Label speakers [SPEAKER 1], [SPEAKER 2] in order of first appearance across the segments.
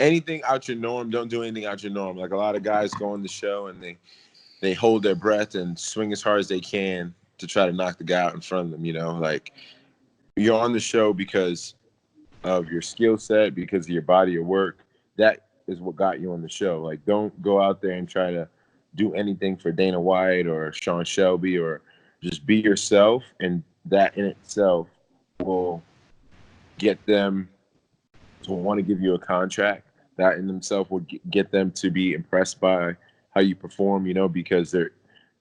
[SPEAKER 1] anything out your norm. Don't do anything out your norm. Like a lot of guys go on the show and they hold their breath and swing as hard as they can to try to knock the guy out in front of them. You know, like you're on the show because of your skill set, because of your body of work. That is what got you on the show. Like, don't go out there and try to do anything for Dana White or Sean Shelby, or just be yourself. And that in itself will get them to want to give you a contract. That in themselves will get them to be impressed by how you perform, you know, because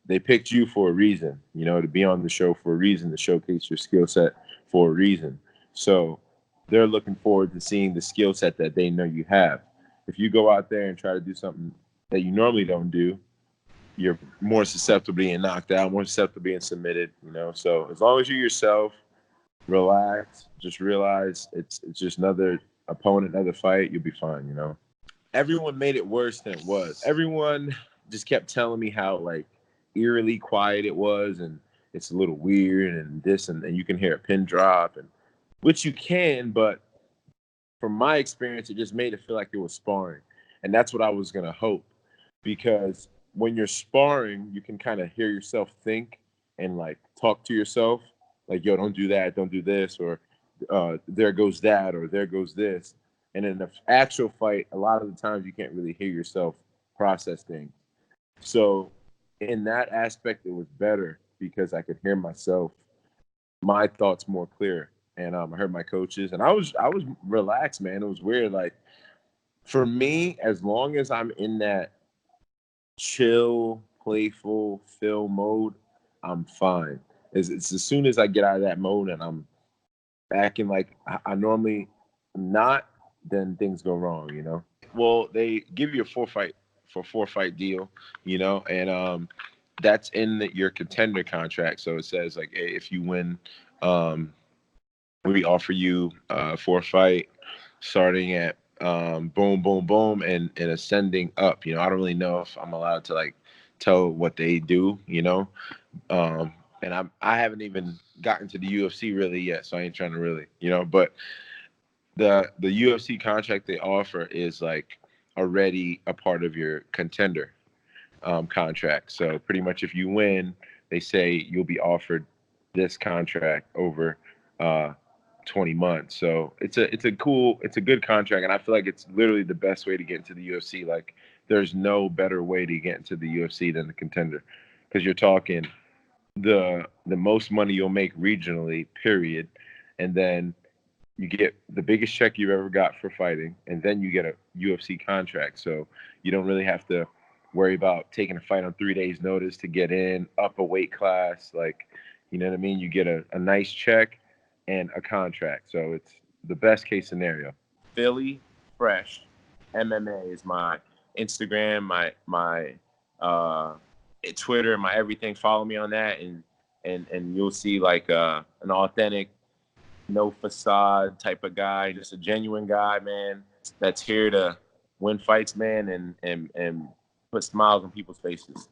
[SPEAKER 1] they picked you for a reason, you know, to be on the show for a reason, to showcase your skill set for a reason. So they're looking forward to seeing the skill set that they know you have. If you go out there and try to do something that you normally don't do, you're more susceptible to being knocked out, more susceptible to being submitted, you know. So as long as you're yourself, relax, just realize it's just another opponent, another fight, you'll be fine, you know. Everyone made it worse than it was. Everyone just kept telling me how like eerily quiet it was, and it's a little weird and this, and you can hear a pin drop, and which you can, but from my experience, it just made it feel like it was sparring. And that's what I was gonna hope. Because when you're sparring, you can kind of hear yourself think and like talk to yourself, like, yo, don't do that, don't do this, or there goes that, or there goes this. And in the actual fight, a lot of the times you can't really hear yourself process things. So in that aspect, it was better because I could hear myself, my thoughts more clear. And I heard my coaches, and I was relaxed, man. It was weird. Like for me, as long as I'm in that chill, playful, fill mode, I'm fine. It's as soon as I get out of that mode and I'm acting like I normally am not, then things go wrong, you know. Well, they give you a four fight deal, you know, and that's in your contender contract. So it says like, hey, if you win, we offer you for a fight starting at boom, boom, boom, and ascending up. You know, I don't really know if I'm allowed to like tell what they do, you know. And I haven't even gotten to the UFC really yet, so I ain't trying to really, you know. But the UFC contract they offer is like already a part of your contender contract. So pretty much if you win, they say you'll be offered this contract over uh, 20 months. So it's a good contract, and I feel like it's literally the best way to get into the UFC. Like there's no better way to get into the UFC than the contender, because you're talking the most money you'll make regionally, period, and then you get the biggest check you've ever got for fighting, and then you get a UFC contract. So you don't really have to worry about taking a fight on 3 days' notice to get in, up a weight class. Like, you know what I mean? You get a nice check and a contract. So it's the best case scenario. Philly Fresh MMA is my Instagram, my Twitter, my everything. Follow me on that, and you'll see like an authentic, no facade type of guy, just a genuine guy, man, that's here to win fights, man, and put smiles on people's faces.